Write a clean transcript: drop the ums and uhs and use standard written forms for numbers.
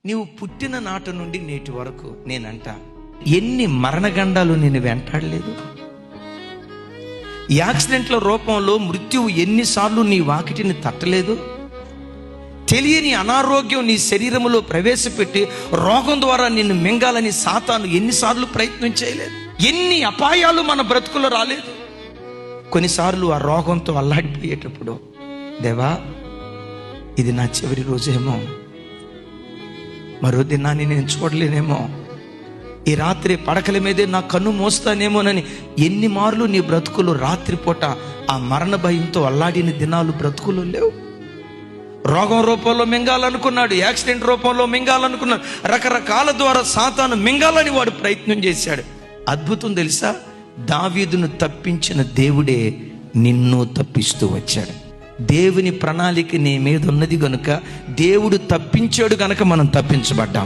నీవు పుట్టిన నాటి నుండి నేటి వరకు నేనంట ఎన్ని మరణగండాలు నేను వెంటాడలేదు. యాక్సిడెంట్ల రూపంలో మృత్యువు ఎన్నిసార్లు నీ వాకిటిని తట్టలేదు. తెలియని అనారోగ్యం నీ శరీరంలో ప్రవేశపెట్టి రోగం ద్వారా నిన్ను మింగాలని సాతాను ఎన్నిసార్లు ప్రయత్నం చేయలేదు. ఎన్ని అపాయాలు మన బ్రతుకులో రాలేదు. కొన్నిసార్లు ఆ రోగంతో అల్లాడిపోయేటప్పుడు, దేవా ఇది నా చివరి రోజేమో, మరో దినాన్ని నేను చూడలేనేమో, ఈ రాత్రి పడకల మీదే నా కన్ను మోస్తానేమోనని ఎన్ని మార్లు నీ బ్రతుకులు రాత్రిపూట ఆ మరణ భయంతో అల్లాడిన దినాలు బ్రతుకులు లేవు. రోగం రూపంలో మింగాలనుకున్నాడు, యాక్సిడెంట్ రూపంలో మింగాలనుకున్నాడు, రకరకాల ద్వారా సాతాను మింగాలని వాడు ప్రయత్నం చేశాడు. అద్భుతం తెలుసా, దావీదును తప్పించిన దేవుడే నిన్ను తప్పిస్తూ వచ్చాడు. దేవుని ప్రణాళిక నీ మీద ఉన్నది గనుక, దేవుడు తప్పించాడు గనుక మనం తప్పించబడ్డాం.